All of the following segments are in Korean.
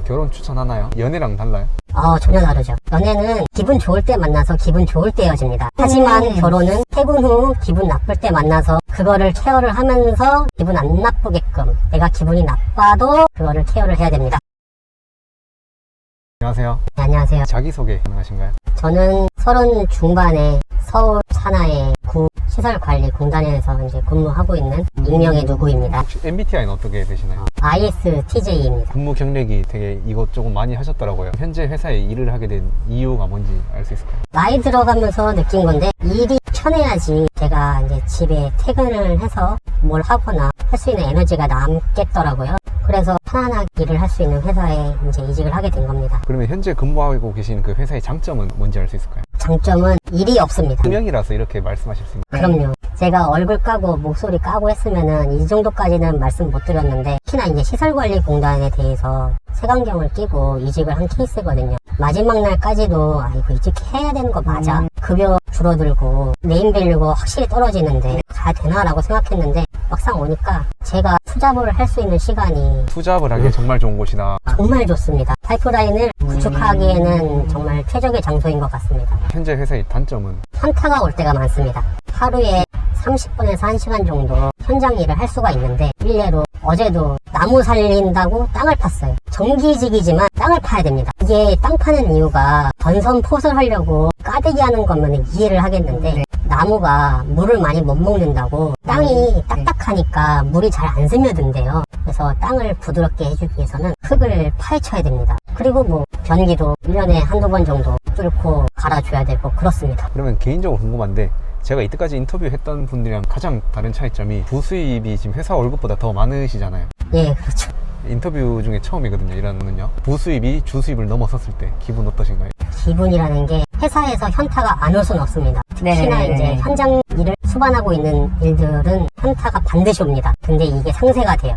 결혼 추천하나요? 연애랑 달라요? 전혀 다르죠. 연애는 기분 좋을 때 만나서 기분 좋을 때 헤어집니다. 하지만 결혼은 퇴근 후 기분 나쁠 때 만나서 그거를 케어를 하면서 기분 안 나쁘게끔 내가 기분이 나빠도 그거를 케어를 해야 됩니다. 안녕하세요. 네, 안녕하세요. 자기소개 가능하신가요? 저는 30 중반에 서울 산하의 구 시설관리공단에서 이제 근무하고 있는 익명의 누구입니다. 혹시 MBTI는 어떻게 되시나요? ISTJ입니다. 근무 경력이 되게 이것저것 많이 하셨더라고요. 현재 회사에 일을 하게 된 이유가 뭔지 알 수 있을까요? 나이 들어가면서 느낀 건데 일이 편해야지 제가 이제 집에 퇴근을 해서 뭘 하거나 할 수 있는 에너지가 남겠더라고요. 그래서 편안하게 일을 할 수 있는 회사에 이제 이직을 하게 된 겁니다. 그러면 현재 근무하고 계신 그 회사의 장점은 뭔지 알 수 있을까요? 장점은 일이 없습니다. 투명이라서 이렇게 말씀하실 수 있나요? 그럼요. 제가 얼굴 까고 목소리 까고 했으면은 이 정도까지는 말씀 못 드렸는데 특히나 이제 시설관리공단에 대해서 색안경을 끼고 이직을 한 케이스거든요. 마지막 날까지도 이거 이직해야 되는 거 맞아? 급여 줄어들고 네임밸류가 확실히 떨어지는데 가야 되나라고 생각했는데 막상 오니까 제가 투잡을 할 수 있는 시간이 투잡을 하기에 정말 좋은 곳이다. 정말 좋습니다. 파이프라인을 구축하기에는 정말 최적의 장소인 것 같습니다. 현재 회사의 단점은? 현타가 올 때가 많습니다. 하루에 30분에서 1시간 정도 현장 일을 할 수가 있는데 일례로 어제도 나무 살린다고 땅을 팠어요. 정기직이지만 땅을 파야 됩니다. 이게 땅 파는 이유가 전선 포설하려고 까대기 하는 거면 이해를 하겠는데 나무가 물을 많이 못 먹는다고 땅이 딱딱하니까 물이 잘 안 스며든대요. 그래서 땅을 부드럽게 해주기 위해서는 흙을 파헤쳐야 됩니다. 그리고 뭐 변기도 1년에 한두 번 정도 뚫고 갈아줘야 되고 그렇습니다. 그러면 개인적으로 궁금한데 제가 이때까지 인터뷰했던 분들이랑 가장 다른 차이점이 부수입이 지금 회사 월급보다 더 많으시잖아요. 예, 그렇죠. 인터뷰 중에 처음이거든요, 이런 거는요. 부수입이 주수입을 넘어섰을 때 기분 어떠신가요? 기분이라는 게 회사에서 현타가 안 올 수는 없습니다. 특히나 이제 현장 일을 수반하고 있는 일들은 현타가 반드시 옵니다. 근데 이게 상쇄가 돼요.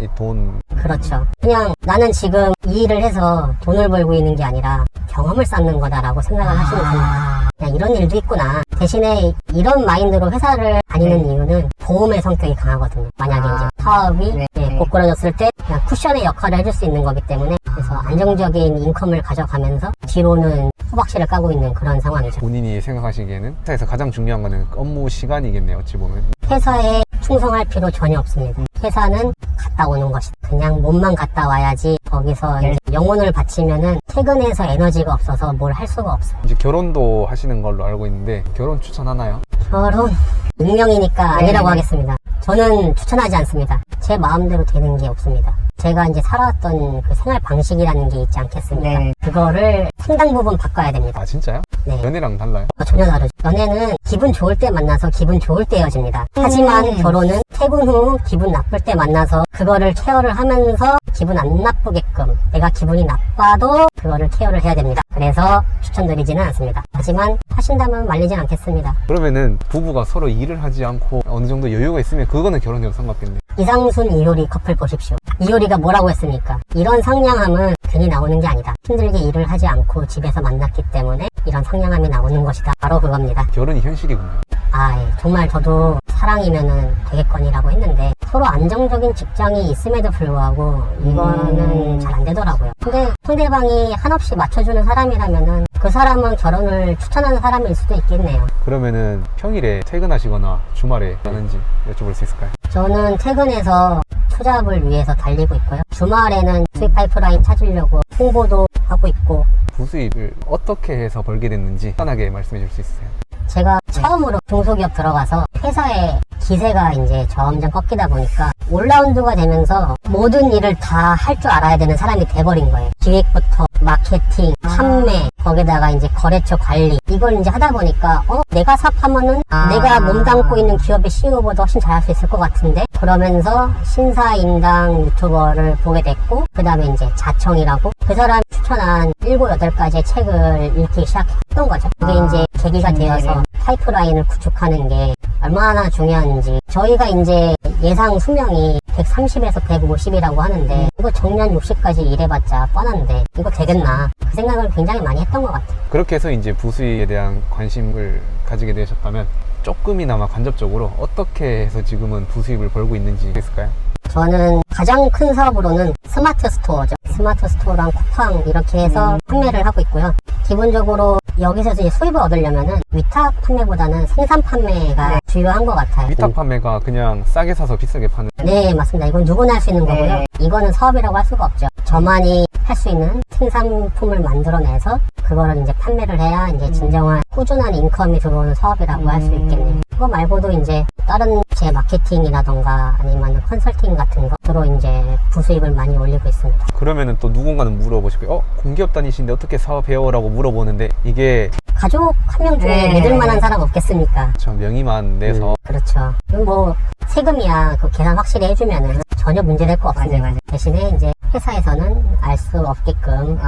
이 돈. 그렇죠. 그냥 나는 지금 이 일을 해서 돈을 벌고 있는 게 아니라 경험을 쌓는 거다라고 생각을 하시면 됩니다. 그냥 이런 일도 있구나. 대신에 이런 마인드로 회사를 다니는 이유는 보험의 성격이 강하거든요. 만약에 이제 사업이 꼬꾸라졌을 때 그냥 쿠션의 역할을 해줄 수 있는 거기 때문에 그래서 안정적인 인컴을 가져가면서 뒤로는 호박씨를 까고 있는 그런 상황이죠. 본인이 생각하시기에는 회사에서 가장 중요한 거는 업무 시간이겠네요, 어찌 보면. 회사에 충성할 필요 전혀 없습니다. 회사는 갔다 오는 것이다. 그냥 몸만 갔다 와야지 거기서 이제 영혼을 바치면은 퇴근해서 에너지가 없어서 뭘 할 수가 없어요. 이제 결혼도 하시는 걸로 알고 있는데 결혼 추천하나요? 결혼 익명이니까 아니라고 하겠습니다. 저는 추천하지 않습니다. 제 마음대로 되는 게 없습니다. 제가 이제 살아왔던 그 생활 방식이라는 게 있지 않겠습니까? 그거를 상당 부분 바꿔야 됩니다. 진짜요? 네. 연애랑 달라요? 전혀 다르죠. 연애는 기분 좋을 때 만나서 기분 좋을 때 헤어집니다. 하지만 결혼은 퇴근 후 기분 나쁠 때 만나서 그거를 케어를 하면서 기분 안 나쁘게끔 내가 기분이 나빠도 그거를 케어를 해야 됩니다. 그래서 추천드리지는 않습니다. 하지만 하신다면 말리진 않겠습니다. 그러면은 부부가 서로 일을 하지 않고 어느 정도 여유가 있으면 그거는 결혼해도 상관없겠네. 이상순 이효리 커플 보십시오. 이효리가 뭐라고 했습니까? 이런 상냥함은 괜히 나오는 게 아니다. 힘들게 일을 하지 않고 집에서 만났기 때문에 이런 상냥함이 나오는 것이다. 바로 그겁니다. 결혼이 현실이군요. 정말 저도 사랑이면은 되겠거니라고 했는데 서로 안정적인 직장이 있음에도 불구하고 이거는 잘 안 되더라고요. 근데 상대방이 한없이 맞춰주는 사람이라면은 그 사람은 결혼을 추천하는 사람일 수도 있겠네요. 그러면은 평일에 퇴근하시거나 주말에 하는지 여쭤볼 수 있을까요? 저는 퇴근해서 투잡을 위해서 달리고 있고요. 주말에는 수입 파이프라인 찾으려고 홍보도 하고 있고. 부수입을 어떻게 해서 벌게 됐는지 간단하게 말씀해 줄 수 있으세요? 제가 처음으로 중소기업 들어가서 회사의 기세가 이제 점점 꺾이다 보니까 올라운드가 되면서 모든 일을 다 할 줄 알아야 되는 사람이 돼버린 거예요. 기획부터 마케팅, 판매, 거기다가 이제 거래처 관리 이걸 이제 하다 보니까 내가 사업하면은 내가 몸담고 있는 기업의 CEO보다 훨씬 잘할 수 있을 것 같은데 그러면서 신사임당 유튜버를 보게 됐고 그 다음에 이제 자청이라고 그 사람 추천한 7, 8가지의 책을 읽기 시작했던 거죠. 그게 이제 계기가 되어서 파이프라인을 구축하는 게 얼마나 중요한지 저희가 이제 예상 수명이 130에서 150이라고 하는데 이거 정년 60까지 일해봤자 뻔한데 이거 되겠나 그 생각을 굉장히 많이 했던 것 같아요. 그렇게 해서 이제 부수입에 대한 관심을 가지게 되셨다면 조금이나마 간접적으로 어떻게 해서 지금은 부수입을 벌고 있는지 있을까요? 저는 가장 큰 사업으로는 스마트 스토어죠. 스마트 스토어랑 쿠팡 이렇게 해서 판매를 하고 있고요. 기본적으로 여기서 이제 수입을 얻으려면은 위탁 판매보다는 생산 판매가 주요한 것 같아요. 위탁 판매가 그냥 싸게 사서 비싸게 파는. 네, 맞습니다. 이건 누구나 할 수 있는 거고요. 이거는 사업이라고 할 수가 없죠. 저만이 할 수 있는 생산품을 만들어내서 그거를 이제 판매를 해야 이제 진정한 꾸준한 인컴이 들어오는 사업이라고 할 수 있겠네요. 그거 말고도 이제 다른 제 마케팅이라던가 아니면 컨설팅 같은 것으로 이제 부수입을 많이 올리고 있습니다. 그러면은 또 누군가는 물어보실 거예요. 공기업 다니시는데 어떻게 사업해요? 라고 물어보는데 이게 가족 한 명 중에 믿을 만한 사람 없겠습니까? 저 명의만 내서 그렇죠. 뭐 세금이야 그 계산 확실히 해주면은 전혀 문제될 거 없습니다. 맞아요. 대신에 이제 회사에서는 알 수 없게끔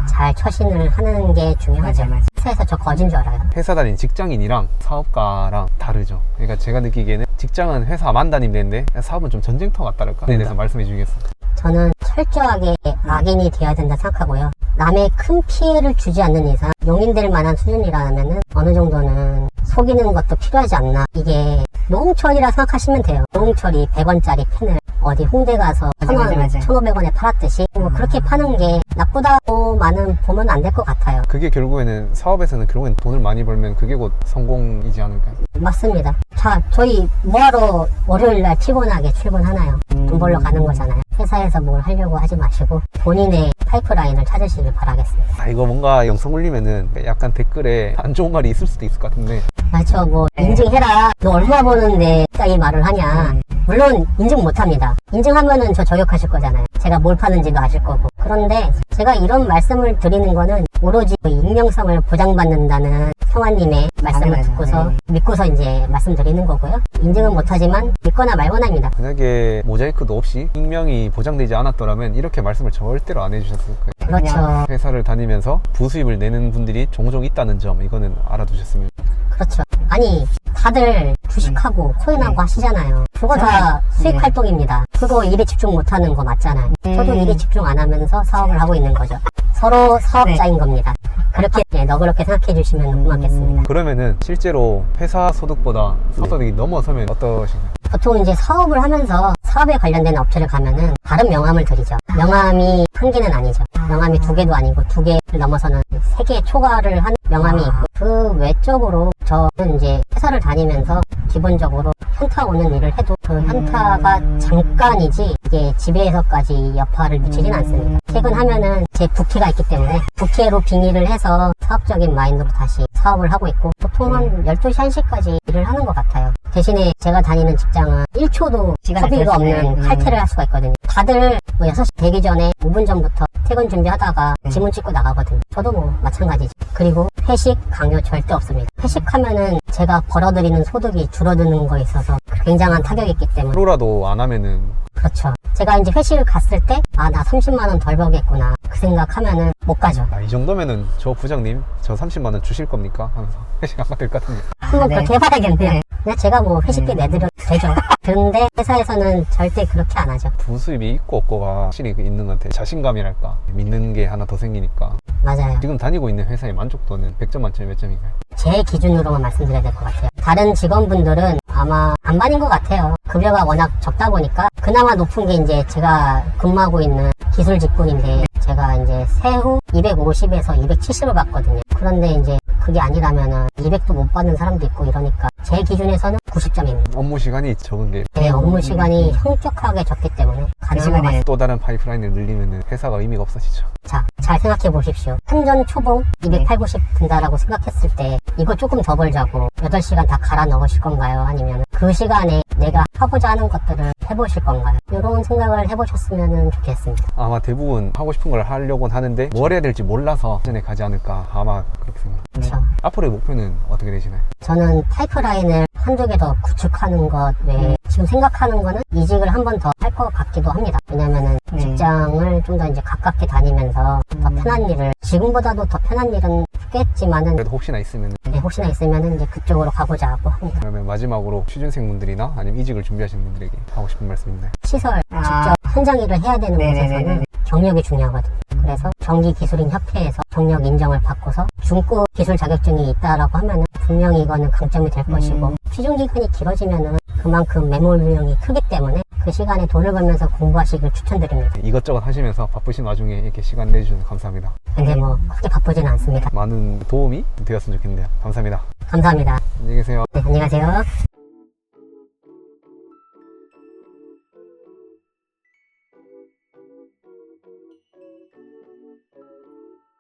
잘 처신을 하는 게 중요하죠. 맞아요. 회사에서 저 거진 줄 알아요. 회사 다닌 직장인이랑 사업가랑 다르죠. 그러니까 제가 느끼기에는 직장은 회사 만 다니면 되는데 사업은 좀 전쟁터 같다랄까? 네, 대해서 말씀해 주시겠어요? 저는 철저하게 악인이 되어야 된다 생각하고요. 남의 큰 피해를 주지 않는 이상 용인될 만한 수준이라면은 어느 정도는 속이는 것도 필요하지 않나. 이게 노홍철이라 생각하시면 돼요. 노홍철이 100원짜리 펜을 어디 홍대 가서 1,000원, 맞아. 1,500원에 팔았듯이 뭐 그렇게 파는 게 나쁘다고만은 보면 안 될 것 같아요. 그게 결국에는 사업에서는 결국엔 돈을 많이 벌면 그게 곧 성공이지 않을까요? 맞습니다. 자, 저희 뭐하러 월요일날 피곤하게 출근하나요? 돈 벌러 가는 거잖아요. 회사에서 뭘 하려고 하지 마시고 본인의 파이프라인을 찾으시길 바라겠습니다. 이거 뭔가 영상 올리면은 약간 댓글에 안 좋은 말이 있을 수도 있을 것 같은데 맞죠. 뭐 인증해라. 너 얼마 버는데 딱 이 말을 하냐. 물론 인증 못합니다. 인증하면은 저 저격하실 거잖아요. 제가 뭘 파는지도 아실 거고. 그런데 제가 이런 말씀을 드리는 거는 오로지 익명성을 보장받는다는 성화님의 말씀을 맞아. 듣고서 믿고서 이제 말씀드리는 거고요. 인증은 못하지만 믿거나 말거나입니다. 만약에 모자이크도 없이 익명이 보장되지 않았더라면 이렇게 말씀을 절대로 안 해주셨을 거예요. 그렇죠. 회사를 다니면서 부수입을 내는 분들이 종종 있다는 점 이거는 알아두셨으면. 그렇죠. 아니 다들 주식하고 코인하고 하시잖아요. 그거 다 수익 활동입니다. 그거 일에 집중 못하는 거 맞잖아요. 저도 일에 집중 안 하면서 사업을 하고 있는 거죠. 서로 사업자인 겁니다. 그렇게 너그럽게 생각해 주시면 고맙겠습니다. 그러면은 실제로 회사 소득보다 사소득이 넘어서면 어떠신가요? 보통 이제 사업을 하면서 사업에 관련된 업체를 가면은 다른 명함을 드리죠. 명함이 한 개는 아니죠. 명함이 두 개도 아니고 두 개를 넘어서는 세 개 초과를 한 명함이 있고 그 외적으로 저는 이제 회사를 다니면서 기본적으로 현타 오는 일을 해도 그 현타가 잠깐이지 이게 지배에서까지 여파를 미치진 않습니다. 퇴근하면은 제 부캐가 있기 때문에 부캐로 빙의를 해서 사업적인 마인드로 다시 사업을 하고 있고 보통 한 12시, 1시까지 일을 하는 것 같아요. 대신에 제가 다니는 직장은 1초도 허비가 없는 칼퇴를 할 수가 있거든요. 다들 뭐 6시 되기 전에 5분 전부터 퇴근 준비하다가 지문 찍고 나가거든요. 저도 뭐 마찬가지죠. 그리고 회식 강요 절대 없습니다. 회식하면은 제가 벌어들이는 소득이 줄어드는 거에 있어서 굉장한 타격이 있기 때문에 하루라도 안 하면은 그렇죠. 제가 이제 회식을 갔을 때 아, 나 30만 원 덜 벌겠구나 그 생각하면은 못 가죠. 이 정도면은 저 부장님 저 30만 원 주실 겁니까? 하면서 회식 안 받을 것 같은데. 한번 그렇게 해봐야겠네요. 그냥 제가 뭐 회식비 내드려도 되죠. 그런데 회사에서는 절대 그렇게 안 하죠. 부수입이 있고 없고가 확실히 있는 것 같아요. 자신감이랄까 믿는 게 하나 더 생기니까. 맞아요. 지금 다니고 있는 회사의 만족도는 100점 만점에 몇 점인가요? 제 기준으로만 말씀드려야 될 것 같아요. 다른 직원분들은 아마 반반인 것 같아요. 급여가 워낙 적다 보니까 그나마 높은 게 이제 제가 근무하고 있는 기술 직군인데 제가 이제 세후 250에서 270을 받거든요. 그런데 이제 그게 아니라면은 200도 못 받는 사람도 있고 이러니까 제 기준에서는 90점입니다. 업무 시간이 적은 게 제 업무 시간이 현격하게 적기 때문에 가능한 것 같습니다. 또 다른 파이프라인을 늘리면은 회사가 의미가 없어지죠. 자, 잘 생각해 보십시오. 한전 초봉 280, 90 든다라고 생각했을 때 이거 조금 더 벌자고 8시간 다 갈아 넣으실 건가요? 아니면 그 시간에 내가 하고자 하는 것들을 해보실 건가요? 이런 생각을 해보셨으면 좋겠습니다. 아마 대부분 하고 싶은 걸 하려고는 하는데 뭘 해야 될지 몰라서 전에 가지 않을까 아마 그렇게 생각합니다. 그렇죠. 앞으로의 목표는 어떻게 되시나요? 저는 파이프라인을 한두 개 더 구축하는 것 외에 지금 생각하는 거는 이직을 한 번 더 할 것 같기도 합니다. 왜냐면은 직장을 좀 더 이제 가깝게 다니면서 더 편한 일을 지금보다도 더 편한 일은 했겠지만은 그래도 혹시나 있으면 혹시나 있으면은 이제 그쪽으로 가보자 하고 합니다. 그러면 마지막으로 취준생분들이나 아니면 이직을 준비하시는 분들에게 하고 싶은 말씀 있나요? 시설 직접 현장 일을 해야 되는 곳에서는 경력이 중요하거든요. 그래서 경기기술인협회에서 경력 인정을 받고서 중급 기술 자격증이 있다라고 하면은 분명히 이거는 강점이 될 것이고 취준기간이 길어지면은 그만큼 매몰 비용이 크기 때문에 그 시간에 돈을 벌면서 공부하시길 추천드립니다. 이것저것 하시면서 바쁘신 와중에 이렇게 시간 내주셔서 감사합니다. 근데 뭐 그렇게 바쁘지는 않습니다. 많은 도움이 되었으면 좋겠네요. 감사합니다. 감사합니다. 안녕히 계세요. 네, 안녕히 가세요.